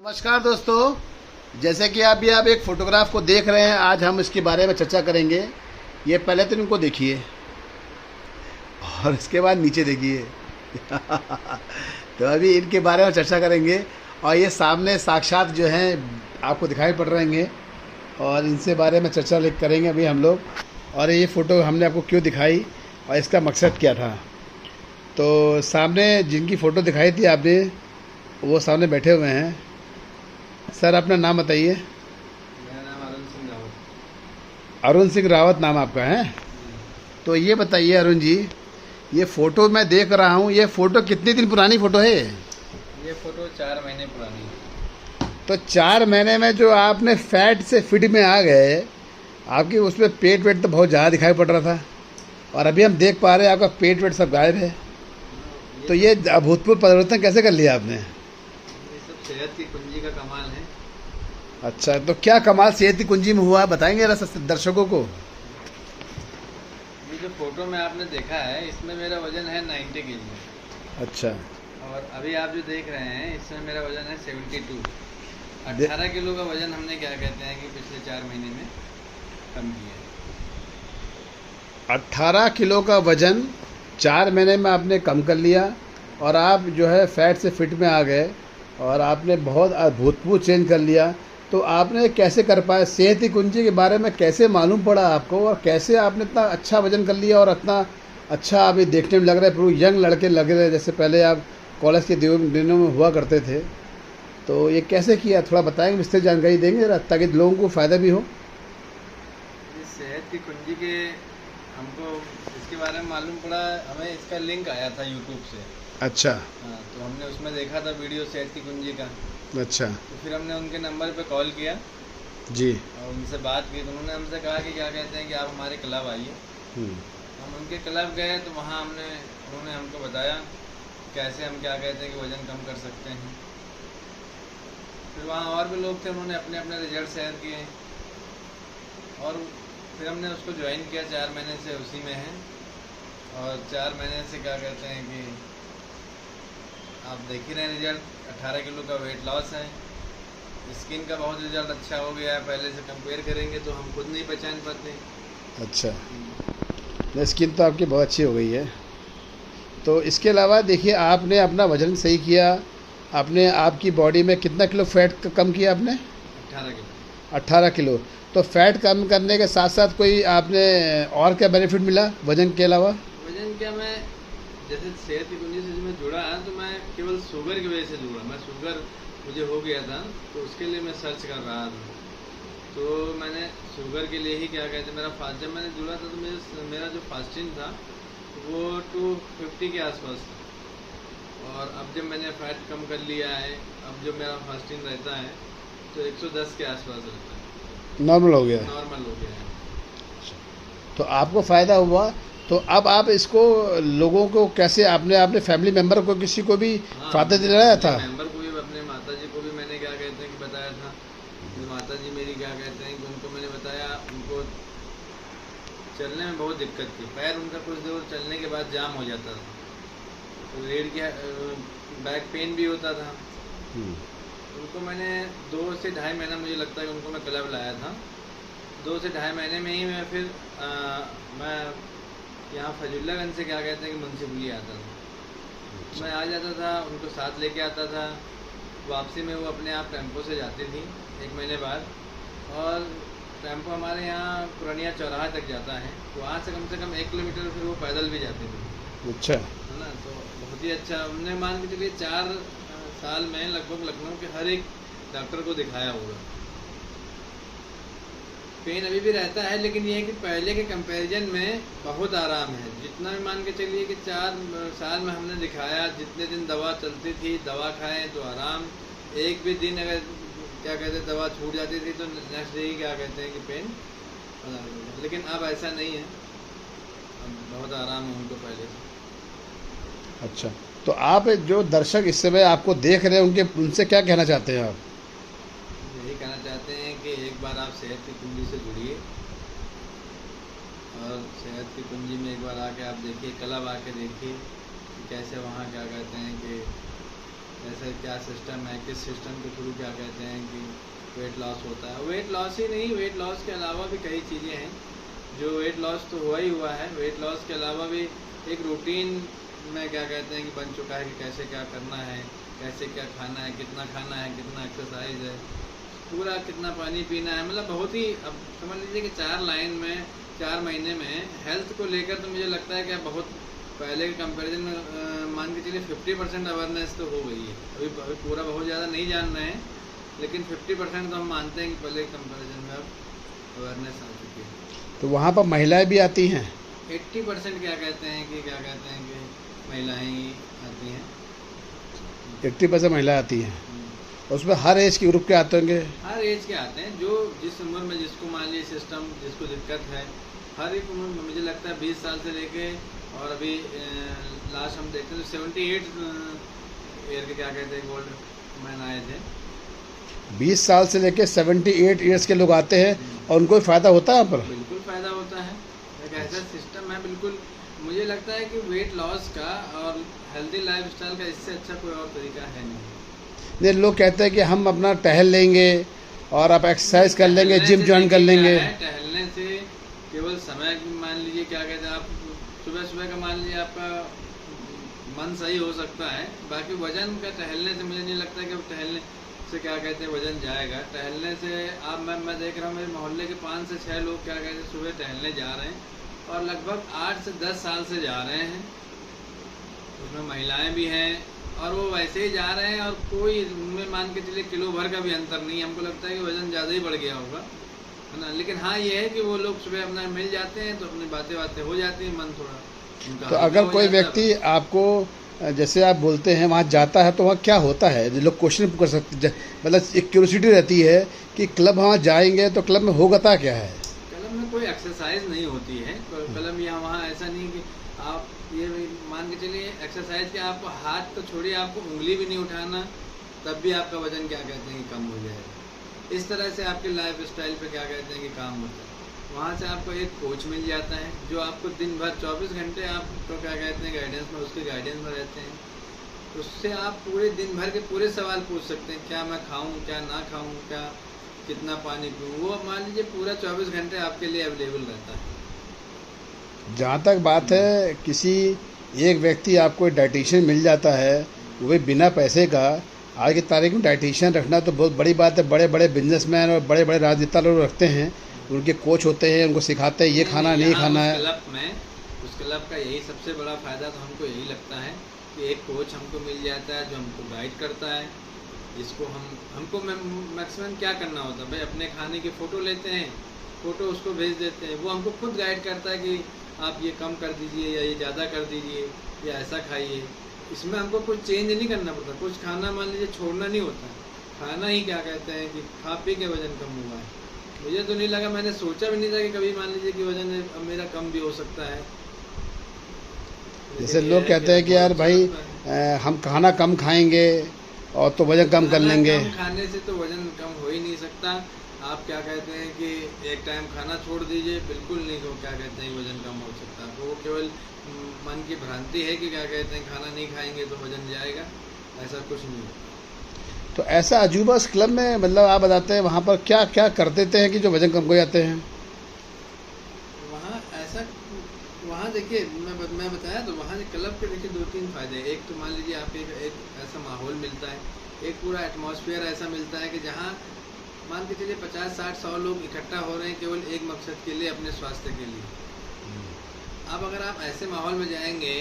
नमस्कार दोस्तों, जैसे कि आप एक फ़ोटोग्राफ को देख रहे हैं। आज हम इसके बारे में चर्चा करेंगे। ये पहले तो इनको देखिए और इसके बाद नीचे देखिए। तो अभी इनके बारे में चर्चा करेंगे और ये सामने साक्षात जो हैं आपको दिखाई पड़ रहे हैं और इनसे बारे में चर्चा करेंगे अभी हम लोग। और ये फ़ोटो हमने आपको क्यों दिखाई और इसका मकसद क्या था। तो सामने जिनकी फ़ोटो दिखाई थी आपने, वो सामने बैठे हुए हैं। सर, अपना नाम बताइए। मेरा नाम अरुण सिंह रावत। अरुण सिंह रावत नाम आपका है। तो ये बताइए अरुण जी, ये फ़ोटो मैं देख रहा हूँ, ये फ़ोटो कितने दिन पुरानी फ़ोटो है? ये फोटो 4 महीने पुरानी है। तो 4 महीने में जो आपने फैट से फिट में आ गए, आपकी उसमें पेट वेट तो बहुत ज़्यादा दिखाई पड़ रहा था और अभी हम देख पा रहे हैं आपका पेट वेट सब गायब है। तो ये अभूतपूर्व परिवर्तन कैसे कर लिया आपने? ये सब सेहत की कुंजी का कमाल है। अच्छा, तो क्या कमाल सेहत की कुंजी में हुआ, बताएंगे जरा दर्शकों को। ये जो फोटो में आपने देखा है, इसमें मेरा वजन है 90 kg। अच्छा, और अभी आप जो देख रहे हैं, इसमें मेरा वजन है 72। 18 किलो का वजन हमने क्या कहते हैं कि पिछले 4 महीने में कम किया है। 18 किलो का वजन 4 महीने में आपने कम कर लिया और आप जो है फैट से फिट में आ गए और आपने बहुत अभूतपूर्व चेंज कर लिया। तो आपने कैसे कर पाए? सेहत की कुंजी के बारे में कैसे मालूम पड़ा आपको और कैसे आपने इतना अच्छा वजन कर लिया और इतना अच्छा अभी देखने में लग रहा है, पूरे यंग लड़के लग रहे हैं जैसे पहले आप कॉलेज के दिनों में हुआ करते थे। तो ये कैसे किया, थोड़ा बताएंगे, विस्तृत जानकारी देंगे जरा, ताकि लोगों को फ़ायदा भी हो। इस सेहत की कुंजी के हमको इसके बारे में मालूम पड़ा, हमें इसका लिंक आया था यूट्यूब से। अच्छा। हाँ, तो हमने उसमें देखा था वीडियो सेहत की कुंजी का। अच्छा तो फिर हमने उनके नंबर पे कॉल किया जी। और उनसे बात की। तो उन्होंने हमसे कहा कि क्या कहते हैं कि आप हमारे क्लब आइए। हम उनके क्लब गए तो वहाँ उन्होंने हमको बताया कैसे हम क्या कहते हैं कि वज़न कम कर सकते हैं। फिर वहाँ और भी लोग थे, उन्होंने अपने अपने रिजल्ट शेयर किए और फिर हमने उसको ज्वाइन किया। 4 महीने से उसी में है और 4 महीने से क्या कहते हैं कि आप देख ही रहे हैं रिजल्ट। 18 किलो का वेट लॉस है। स्किन का बहुत रिजल्ट अच्छा हो गया है। पहले से कंपेयर करेंगे तो हम खुद नहीं पहचान पाते। अच्छा, स्किन तो आपकी बहुत अच्छी हो गई है। तो इसके अलावा देखिए, आपने अपना वजन सही किया, आपने आपकी बॉडी में कितना किलो फैट कम किया आपने? 18 किलो। 18 किलो। तो फैट कम करने के साथ साथ कोई आपने और क्या बेनिफिट मिला वजन के अलावा? वजन क्या, मैं जैसे सेहत की कुंजी से मैं जुड़ा तो मैं केवल शुगर की वजह से जुड़ा। मैं शुगर मुझे हो गया था तो उसके लिए मैं सर्च कर रहा था। तो मैंने शुगर के लिए ही क्या कहते हैं, जब मैंने जुड़ा था तो मेरा जो फास्टिंग था वो 250 के आसपास था। और अब जब मैंने फैट कम कर लिया है, अब जो मेरा फास्टिंग रहता है तो 110 के आसपास रहता है। नॉर्मल हो गया? नॉर्मल हो गया है। तो आपको फ़ायदा हुआ। तो अब आप इसको लोगों को कैसे, आपने अपने फैमिली मेम्बर को किसी को भी हाँ, फायदा दिलाया था? मेंबर को भी, अपने माता जी को भी मैंने क्या कहते हैं कि बताया था। माता जी मेरी क्या कहते हैं कि उनको मैंने बताया, उनको चलने में बहुत दिक्कत थी। पैर उनका कुछ दूर चलने के बाद जाम हो जाता था, तो रीढ़ की बैक पेन भी होता था। उनको मैंने 2 से ढाई महीना, मुझे लगता है कि उनको मैं क्लब लाया था। 2 से ढाई महीने में ही मैं फिर मैं यहाँ फजुल्लागंज से क्या कहते हैं कि मुंसिपली आता था। मैं आ जाता था, उनको साथ लेके आता था। वापसी में वो अपने आप टेम्पो से जाती थी 1 महीने बाद। और टेम्पो हमारे यहाँ पुरानिया चौराहा तक जाता है, तो वहाँ से कम 1 किलोमीटर फिर वो पैदल भी जाती थी। अच्छा। है ना, तो बहुत ही अच्छा। हमने मान के चलिए 4 साल में लगभग लखनऊ के हर एक डॉक्टर को दिखाया होगा। पेन अभी भी रहता है, लेकिन ये है कि पहले के कंपैरिजन में बहुत आराम है। जितना भी मान के चलिए कि 4 साल में हमने दिखाया, जितने दिन दवा चलती थी, दवा खाएं तो आराम। एक भी दिन अगर क्या कहते हैं दवा छूट जाती थी तो नेक्स्ट डे ही क्या कहते हैं कि पेन। लेकिन अब ऐसा नहीं है, अब बहुत आराम है उनको पहले से। अच्छा, तो आप जो दर्शक इस समय आपको देख रहे हैं उनसे क्या कहना चाहते हैं आप? यही कहना चाहते हैं कि एक बार आप सेहत की कुंजी से जुड़िए और सेहत की कुंजी में एक बार आके आप देखिए, क्लब आके देखिए कि कैसे वहाँ क्या कहते हैं कि कैसे क्या सिस्टम है, किस सिस्टम के थ्रू क्या कहते हैं कि वेट लॉस होता है। वेट लॉस ही नहीं, वेट लॉस के अलावा भी कई चीज़ें हैं। जो वेट लॉस तो हुआ ही हुआ है, वेट लॉस के अलावा भी एक रूटीन में क्या कहते हैं कि बन चुका है कि कैसे क्या करना है, कैसे क्या खाना है, कितना एक्सरसाइज है, पूरा कितना पानी पीना है। मतलब बहुत ही, अब समझ लीजिए कि 4 महीने में हेल्थ को लेकर तो मुझे लगता है कि अब बहुत पहले के कंपैरिजन में मान के चलिए 50% अवेयरनेस तो हो गई है। अभी पूरा बहुत ज़्यादा नहीं जान रहे हैं, लेकिन 50% तो हम मानते हैं कि पहले के कंपैरिजन में अब अवेयरनेस आ चुकी है। तो वहाँ पर महिलाएं भी आती हैं? 80% क्या कहते हैं कि महिलाएं ही आती हैं। 80% महिलाएं आती हैं। उसमें हर एज के ग्रुप के आते होंगे? हर एज के आते हैं, जो जिस उम्र में जिसको मान लीजिए सिस्टम जिसको दिक्कत है, हर एक उम्र में मुझे लगता है 20 साल से लेके और अभी लास्ट हम देखते हैं तो 78 ईयर के क्या कहते हैं गोल्ड मैन आए थे। 20 साल से लेके 78 ईयर्स के लोग आते हैं और उनको फ़ायदा होता है यहाँ पर? बिल्कुल फ़ायदा होता है, एक ऐसा सिस्टम है। बिल्कुल मुझे लगता है कि वेट लॉस का और हेल्दी लाइफस्टाइल का इससे अच्छा कोई और तरीका है नहीं। लोग कहते हैं कि हम अपना टहल लेंगे और आप एक्सरसाइज कर लेंगे, जिम ज्वाइन कर लेंगे। टहलने से केवल समय, मान लीजिए क्या कहते हैं, आप सुबह का मान लीजिए आपका मन सही हो सकता है, बाकी वजन का टहलने से मुझे नहीं लगता कि अब टहलने से क्या कहते हैं वजन जाएगा। टहलने से आप मैं देख रहा हूँ मेरे मोहल्ले के 5 से 6 लोग क्या कहते हैं सुबह टहलने जा रहे हैं और लगभग 8 से 10 साल से जा रहे हैं। उसमें महिलाएं भी हैं और वो वैसे ही जा रहे हैं और कोई उनमें मान के चलिए किलो भर का भी अंतर नहीं है। हमको लगता है कि वजन ज़्यादा ही बढ़ गया होगा, है ना। लेकिन हाँ ये है कि वो लोग सुबह अपना मिल जाते हैं तो अपनी बातें हो जाती हैं, मन थोड़ा। तो अगर कोई व्यक्ति आपको जैसे आप बोलते हैं वहाँ जाता है तो वहाँ क्या होता है? लोग क्वेश्चन कर सकते, मतलब एक क्यूरियोसिटी रहती है कि क्लब वहाँ जाएंगे तो क्लब में होगा क्या है? क्लब में कोई एक्सरसाइज नहीं होती है। क्लब यहाँ वहाँ ऐसा नहीं कि आप ये मान के चलिए एक्सरसाइज के आपको हाथ तो छोड़िए, आपको उंगली भी नहीं उठाना, तब भी आपका वजन क्या कहते हैं कि कम हो जाएगा। इस तरह से आपके लाइफ स्टाइल पर क्या कहते हैं कि काम होता है। वहाँ से आपको एक कोच मिल जाता है जो आपको दिन भर 24 घंटे आपको क्या कहते हैं गाइडेंस में, उसके गाइडेंस में रहते हैं। उससे आप पूरे दिन भर के पूरे सवाल पूछ सकते हैं, क्या मैं खाऊं, क्या ना खाऊं, क्या कितना पानी पीऊं, वो मान लीजिए पूरा 24 घंटे आपके लिए अवेलेबल रहता है। जहाँ तक बात है किसी एक व्यक्ति आपको डाइटिशियन मिल जाता है वो भी बिना पैसे का, आज की तारीख में डाइटिशियन रखना तो बहुत बड़ी बात है। बड़े बड़े बिजनेसमैन और बड़े बड़े राजनेता लोग रखते हैं, उनके कोच होते हैं, उनको सिखाते हैं ये खाना नहीं खाना है। उस क्लब का यही सबसे बड़ा फ़ायदा तो हमको यही लगता है कि एक कोच हमको मिल जाता है जो हमको गाइड करता है, जिसको हमको मैक्सिमम क्या करना होता है भाई, अपने खाने की फ़ोटो लेते हैं, फ़ोटो उसको भेज देते हैं, वो हमको खुद गाइड करता है कि आप ये कम कर दीजिए या ये ज़्यादा कर दीजिए या ऐसा खाइए। इसमें हमको कुछ चेंज नहीं करना पड़ता, कुछ खाना मान लीजिए छोड़ना नहीं होता, खाना ही क्या कहते हैं कि खा पी के वज़न कम हुआ है। मुझे तो नहीं लगा, मैंने सोचा भी नहीं था कि कभी मान लीजिए कि वज़न अब मेरा कम भी हो सकता है। जैसे लोग कहते हैं कि यार भाई हम खाना कम खाएंगे और तो वजन कम कर लेंगे। कम खाने से तो वज़न कम हो ही नहीं सकता। आप क्या कहते हैं कि एक टाइम खाना छोड़ दीजिए, बिल्कुल नहीं हो क्या कहते हैं वज़न कम हो सकता। तो वो केवल मन की भ्रांति है कि क्या कहते हैं खाना नहीं खाएंगे तो वज़न जाएगा, ऐसा कुछ नहीं है। तो ऐसा अजूबा उस क्लब में, मतलब आप बताते हैं वहाँ पर क्या क्या कर देते हैं कि जो वजन कम हो जाते हैं? वहाँ देखिए मैं बताया तो वहाँ क्लब के देखिए 2-3 फ़ायदे। एक तो मान लीजिए आप एक ऐसा माहौल मिलता है, एक पूरा एटमॉस्फेयर ऐसा मिलता है कि जहाँ मान के चलिए 50, 60, 100 लोग इकट्ठा हो रहे हैं केवल एक मकसद के लिए, अपने स्वास्थ्य के लिए। अब अगर आप ऐसे माहौल में जाएंगे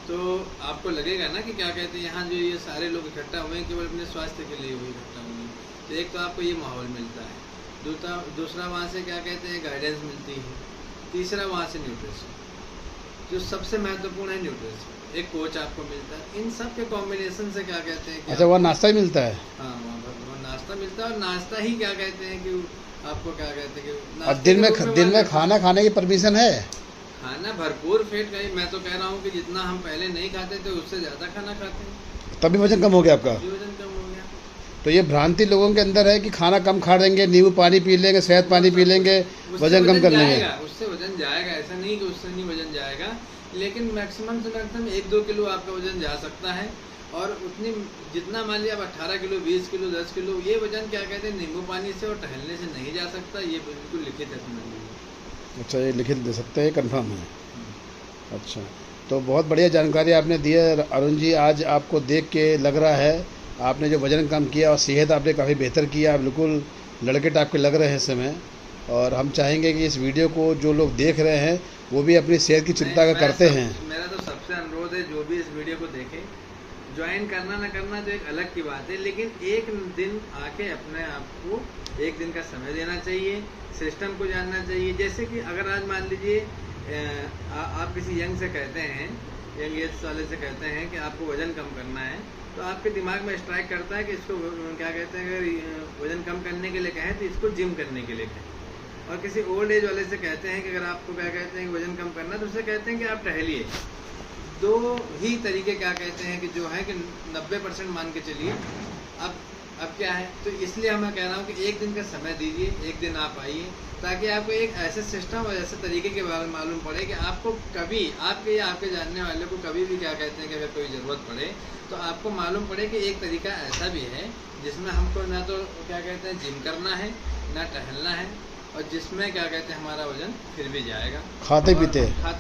तो आपको लगेगा ना कि क्या कहते हैं यहाँ जो ये सारे लोग इकट्ठा हुए हैं केवल अपने स्वास्थ्य के लिए हुए इकट्ठा हुए हैं। तो एक तो आपको ये माहौल मिलता है, दूसरा वहाँ से क्या कहते हैं गाइडेंस मिलती है, तीसरा वहाँ से न्यूट्रिशन, जो सबसे महत्वपूर्ण है न्यूट्रिशन, एक कोच आपको मिलता है। इन सब के कॉम्बिनेशन से क्या कहते हैं कि अच्छा वहाँ नाश्ता ही मिलता है? हाँ वहाँ नाश्ता मिलता है और नाश्ता ही क्या कहते हैं कि आपको क्या कहते हैं कि और दिन में खाना खाने की परमिशन है? खाना भरपूर पेट का ही, मैं तो कह रहा हूँ कि जितना हम पहले नहीं खाते थे उससे ज़्यादा खाना खाते हैं, तभी वजन कम हो गया आपका? वजन कम हो गया। तो ये भ्रांति लोगों के अंदर है कि खाना कम खा लेंगे, नींबू पानी पी लेंगे, शहद पानी पी लेंगे, वजन कम कर लेंगे। उससे वजन जाएगा, ऐसा नहीं कि उससे नहीं वजन जाएगा, लेकिन मैक्सिमम से मैक्सिमम 1-2 किलो आपका वजन जा सकता है। और उतनी जितना मान लिया आप 18 किलो 20 किलो 10 किलो ये वजन क्या कहते हैं नींबू पानी से और टहलने से नहीं जा सकता, ये बिल्कुल लिखित है समझ लीजिए। अच्छा, ये लिखित दे सकते हैं, कंफर्म है। अच्छा, तो बहुत बढ़िया जानकारी आपने दी है अरुण जी। आज आपको देख के लग रहा है आपने जो वज़न कम किया और सेहत आपने काफ़ी बेहतर किया, आप बिल्कुल लड़के टाइप के लग रहे हैं इस समय। और हम चाहेंगे कि इस वीडियो को जो लोग देख रहे हैं वो भी अपनी सेहत की चिंता करते हैं। मेरा तो सबसे अनुरोध है जो भी इस वीडियो को देखे, ज्वाइन करना ना करना तो एक अलग की बात है, लेकिन एक दिन आके अपने आप को एक दिन का समय देना चाहिए, सिस्टम को जानना चाहिए। जैसे कि अगर आज मान लीजिए आप किसी यंग से कहते हैं, यंग एज वाले से कहते हैं कि आपको वजन कम करना है, तो आपके दिमाग में स्ट्राइक करता है कि इसको क्या कहते हैं, अगर वजन कम करने के लिए कहें तो इसको जिम करने के लिए कहें। और किसी ओल्ड एज वाले से कहते हैं कि अगर आपको क्या कहते हैं कि वजन कम करना है, तो उससे कहते हैं कि आप टहलिए। दो ही तरीके क्या कहते हैं कि जो है कि 90% मान के चलिए। अब क्या है, तो इसलिए मैं कह रहा हूँ कि एक दिन का समय दीजिए, एक दिन आप आइए, ताकि आपको एक ऐसे सिस्टम और ऐसे तरीके के बारे में मालूम पड़े कि आपको कभी आपके या आपके जानने वाले को कभी भी क्या कहते हैं कि अगर कोई ज़रूरत पड़े तो आपको मालूम पड़े कि एक तरीका ऐसा भी है जिसमें हमको ना तो क्या कहते हैं जिम करना है, ना टहलना है, और जिसमें क्या कहते हैं हमारा वजन फिर भी जाएगा, खाते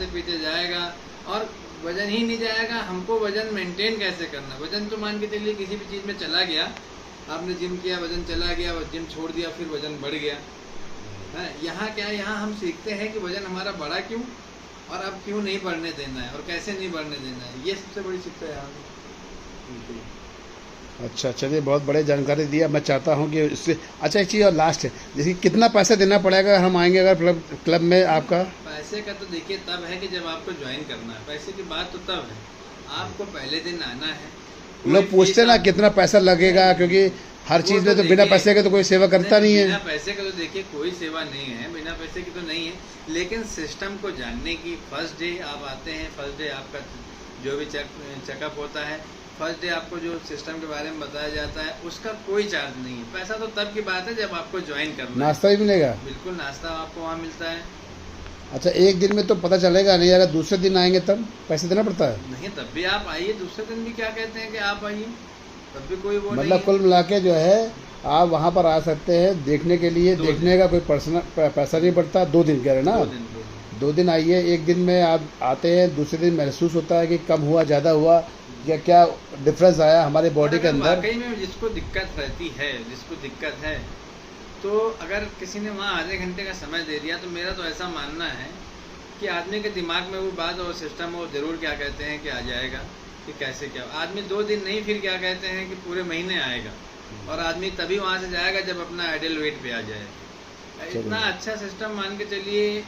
पीते जाएगा। और वजन ही नहीं जाएगा, हमको वजन मेंटेन कैसे करना। वजन तो मान के चलिए किसी भी चीज़ में चला गया, आपने जिम किया वजन चला गया, जिम छोड़ दिया फिर वजन बढ़ गया है। यहाँ क्या है, यहाँ हम सीखते हैं कि वजन हमारा बढ़ा क्यों और अब क्यों नहीं बढ़ने देना है और कैसे नहीं बढ़ने देना है, ये सबसे बड़ी शिक्षा है यहाँ की। अच्छा, चलिए बहुत बड़े जानकारी दिया। मैं चाहता हूँ कि इससे अच्छा एक चीज़ और लास्ट है, जैसे कितना पैसा देना पड़ेगा अगर हम आएंगे अगर क्लब में आपका? पैसे का तो देखिए तब है कि जब आपको ज्वाइन करना है, पैसे की बात तो तब है, आपको पहले दिन आना है। लोग पूछते ना कितना पैसा लगेगा, क्योंकि हर चीज़ में तो बिना पैसे के तो कोई सेवा करता नहीं है। बिना पैसे का तो देखिए कोई सेवा नहीं है, बिना पैसे की तो नहीं है, लेकिन सिस्टम को जानने की फर्स्ट डे आप आते हैं, फर्स्ट डे आपका जो भी चेकअप होता है, फर्स्ट डे आपको जो सिस्टम के बारे में बताया जाता है उसका कोई चार्ज नहीं है। पैसा तो तब की बात है जब आपको ज्वाइन करना है। नाश्ता भी मिलेगा? बिल्कुल, नाश्ता आपको वहाँ मिलता है। अच्छा, एक दिन में तो पता चलेगा नहीं, अगर दूसरे दिन आएंगे तब पैसे देना पड़ता है? नहीं, तब भी आप आइए, दूसरे दिन भी क्या कहते हैं कि आप आइए, तब भी कोई वो मतलब कुल मिला के जो है आप वहाँ पर आ सकते हैं देखने के लिए, देखने का कोई पर्सनल पैसा नहीं पड़ता। 2 दिन कह रहे ना? 2 दिन आइए, एक दिन में आप आते हैं, दूसरे दिन महसूस होता है कि कम हुआ ज़्यादा हुआ या क्या डिफरेंस आया हमारे बॉडी के अंदर। वाकई में जिसको दिक्कत रहती है, जिसको दिक्कत है, तो अगर किसी ने वहाँ आधे घंटे का समय दे दिया तो मेरा तो ऐसा मानना है कि आदमी के दिमाग में वो बात और सिस्टम वो ज़रूर क्या कहते हैं कि आ जाएगा कि कैसे क्या। आदमी 2 दिन नहीं फिर क्या कहते हैं कि पूरे महीने आएगा, और आदमी तभी वहाँ से जाएगा जब अपना आइडियल वेट पे आ जाए। इतना अच्छा सिस्टम मान के चलिए।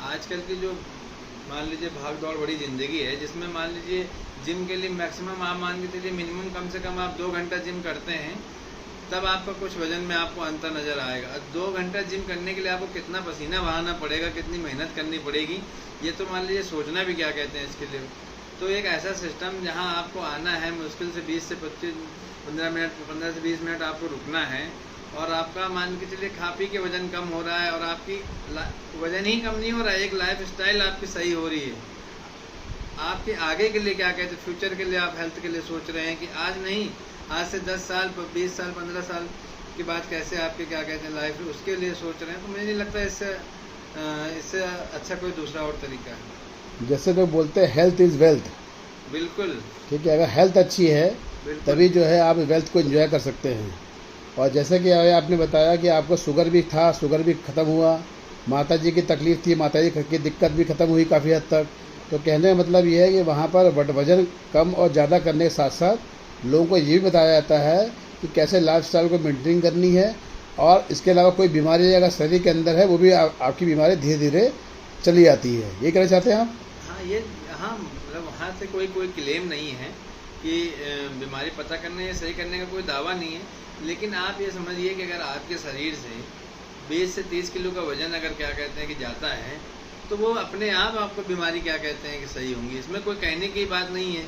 आजकल की जो मान लीजिए भाग दौड़ बड़ी ज़िंदगी है, जिसमें मान लीजिए जिम के लिए मैक्सिमम आप मान के चलिए मिनिमम कम से कम आप 2 घंटा जिम करते हैं, तब आपका कुछ वजन में आपको अंतर नज़र आएगा। 2 घंटा जिम करने के लिए आपको कितना पसीना बहाना पड़ेगा, कितनी मेहनत करनी पड़ेगी, ये तो मान लीजिए सोचना भी क्या कहते हैं इसके लिए। तो एक ऐसा सिस्टम जहां आपको आना है, मुश्किल से 20 से 15 मिनट 15 से 20 मिनट आपको रुकना है, और आपका मान के चलिए खा पी के वजन कम हो रहा है, और आपकी वजन ही कम नहीं हो रहा है, एक लाइफ स्टाइल आपकी सही हो रही है। आपके आगे के लिए क्या कहते हैं, फ्यूचर के लिए आप हेल्थ के लिए सोच रहे हैं कि आज नहीं, आज से 10 साल 20 साल 15 साल की बात कैसे आपके क्या कहते हैं लाइफ, उसके लिए सोच रहे हैं। तो मुझे नहीं लगता इससे अच्छा कोई दूसरा और तरीका है। जैसे लोग बोलते हैं हेल्थ इज़ वेल्थ। बिल्कुल ठीक है, अगर हेल्थ अच्छी है तभी जो है आप वेल्थ को एंजॉय कर सकते हैं। और जैसे कि आपने बताया कि आपको शुगर भी था, शुगर भी ख़त्म हुआ, माता जी की तकलीफ़ थी, माता जी की दिक्कत भी ख़त्म हुई काफ़ी हद तक। तो कहने का मतलब ये है कि वहाँ पर वजन कम और ज़्यादा करने के साथ साथ लोगों को ये भी बताया जाता है कि कैसे लाइफस्टाइल को मेंटेन करनी है, और इसके अलावा कोई बीमारी अगर शरीर के अंदर है वो भी आपकी बीमारी धीरे धीरे चली जाती है। ये कहना चाहते हैं आप? हाँ, मतलब वहाँ से कोई क्लेम नहीं है कि बीमारी पता करने या सही करने का कोई दावा नहीं है, लेकिन आप ये समझिए कि अगर आपके शरीर से 20 से 30 किलो का वजन अगर क्या कहते हैं कि जाता है, तो वो अपने आप आपको बीमारी क्या कहते हैं कि सही होंगी। इसमें कोई कहने की बात नहीं है।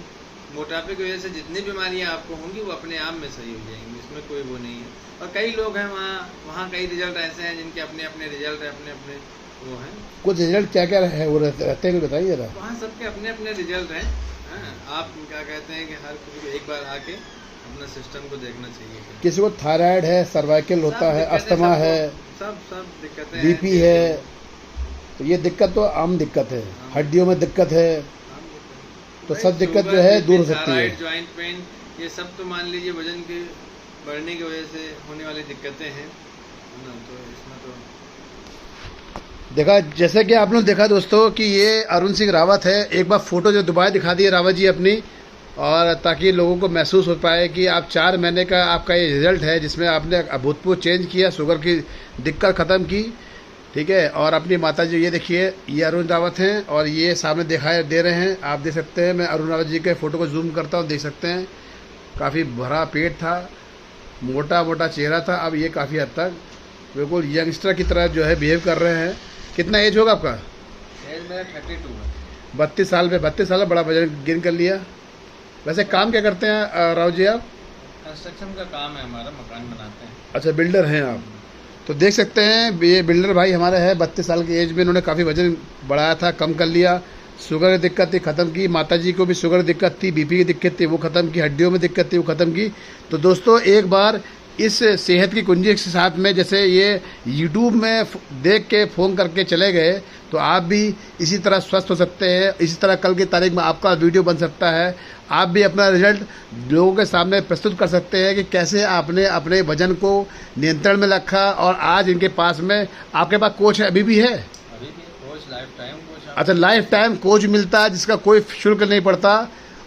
मोटापे की वजह से जितनी बीमारियां आपको होंगी वो अपने आप में सही हो जाएंगी, इसमें कोई वो नहीं है। और कई लोग हैं वहाँ कई रिजल्ट ऐसे हैं जिनके अपने अपने रिजल्ट है, अपने अपने वो हैं। कुछ रिजल्ट क्या क्या है वो रहते हैं, बताइए जरा। वहाँ सबके अपने अपने रिजल्ट हैं। आप क्या कहते हैं कि हर किसी को एक बार आके अपना सिस्टम को देखना चाहिए। किसी को थायराइड है, सर्वाइकल होता है, अस्थमा है, सब दिक्कतें बीपी है, तो ये दिक्कत तो आम दिक्कत है। हड्डियों में दिक्कत है, तो सब दिक्कत जो है दूर हो सकती है। जॉइंट पेन, ये सब तो मान लीजिए वजन के बढ़ने की वजह से होने वाली दिक्कतें हैं ना, तो इसमें तो देखा, जैसे कि आप लोग देखा दोस्तों कि ये अरुण सिंह रावत है। एक बार फोटो जो दोबारा दिखा दी है रावत जी अपनी, और ताकि लोगों को महसूस हो पाए कि आप 4 महीने का आपका ये रिजल्ट है जिसमें आपने अभूतपूर्व चेंज किया, शुगर की दिक्कत ख़त्म की, ठीक है। और अपनी माता जी, ये देखिए, ये अरुण रावत हैं और ये सामने दिखाई दे रहे हैं, आप देख सकते हैं। मैं अरुण रावत जी के फ़ोटो को जूम करता हूँ, देख सकते हैं काफ़ी भरा पेट था, मोटा मोटा चेहरा था। अब ये काफ़ी हद तक बिल्कुल यंगस्टर की तरह जो है बिहेव कर रहे हैं। कितना एज होगा आपका? एज मेरा 32 है। 32 साल में 32 साल में बड़ा वजन गेन कर लिया। वैसे काम क्या करते हैं राव जी आप? कंस्ट्रक्शन का काम है हमारा, मकान बनाते हैं। अच्छा, बिल्डर हैं आप। तो देख सकते हैं ये बिल्डर भाई हमारे हैं, 32 साल की एज में इन्होंने काफ़ी वजन बढ़ाया था, कम कर लिया। शुगर की दिक्कत थी, ख़त्म की। माता जी को भी शुगर की दिक्कत थी, बीपी की दिक्कत थी, वो ख़त्म की। हड्डियों में दिक्कत थी, वो ख़त्म की। तो दोस्तों एक बार इस सेहत की कुंजी के साथ में, जैसे ये यूट्यूब में देख के फ़ोन करके चले गए, तो आप भी इसी तरह स्वस्थ हो सकते हैं। इसी तरह कल की तारीख में आपका वीडियो बन सकता है, आप भी अपना रिजल्ट लोगों के सामने प्रस्तुत कर सकते हैं कि कैसे आपने अपने वजन को नियंत्रण में रखा। और आज इनके पास में, आपके पास कोच है, अभी भी है? अभी भी कोच, लाइफ टाइम कोच। अच्छा, लाइफ टाइम कोच मिलता है जिसका कोई शुल्क नहीं पड़ता।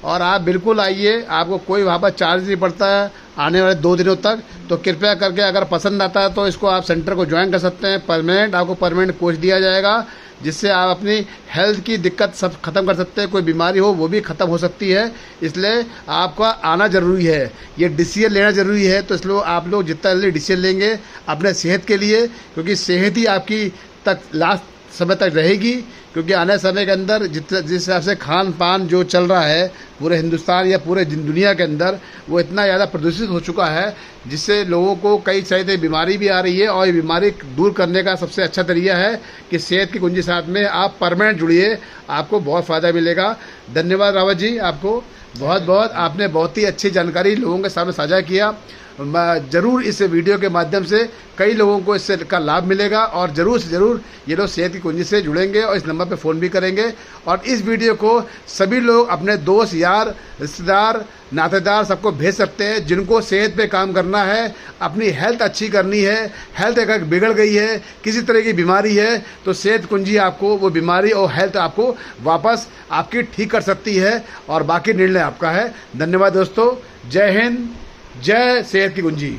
और आप बिल्कुल आइए, आपको कोई वहाँ पर चार्ज नहीं पड़ता है आने वाले 2 दिनों तक। तो कृपया करके अगर पसंद आता है तो इसको आप सेंटर को ज्वाइन कर सकते हैं। परमानेंट आपको परमानेंट कोच दिया जाएगा, जिससे आप अपनी हेल्थ की दिक्कत सब खत्म कर सकते हैं। कोई बीमारी हो वो भी ख़त्म हो सकती है, इसलिए आपका आना ज़रूरी है। ये डिसीजन लेना ज़रूरी है। तो इसलिए आप लोग जितना जल्दी डिसीजन लेंगे अपने सेहत के लिए, क्योंकि सेहत ही आपकी तक लास्ट समय तक रहेगी। क्योंकि आने समय के अंदर जिस हिसाब से खान पान जो चल रहा है पूरे हिंदुस्तान या पूरे दुनिया के अंदर, वो इतना ज़्यादा प्रदूषित हो चुका है, जिससे लोगों को कई सारी बीमारी भी आ रही है। और ये बीमारी दूर करने का सबसे अच्छा तरीका है कि सेहत की कुंजी साथ में आप परमानेंट जुड़िए, आपको बहुत फ़ायदा मिलेगा। धन्यवाद रावत जी, आपको बहुत बहुत, आपने बहुत ही अच्छी जानकारी लोगों के सामने साझा किया। ज़रूर इस वीडियो के माध्यम से कई लोगों को इससे का लाभ मिलेगा, और ज़रूर से ज़रूर ये लोग सेहत की कुंजी से जुड़ेंगे और इस नंबर पे फ़ोन भी करेंगे। और इस वीडियो को सभी लोग अपने दोस्त, यार, रिश्तेदार, नातेदार सबको भेज सकते हैं जिनको सेहत पे काम करना है, अपनी हेल्थ अच्छी करनी है। हेल्थ अगर बिगड़ गई है, किसी तरह की बीमारी है, तो सेहत कुंजी आपको वो बीमारी और हेल्थ आपको वापस आपकी ठीक कर सकती है, और बाकी निर्णय आपका है। धन्यवाद दोस्तों, जय हिंद, जय सेहत की कुंजी।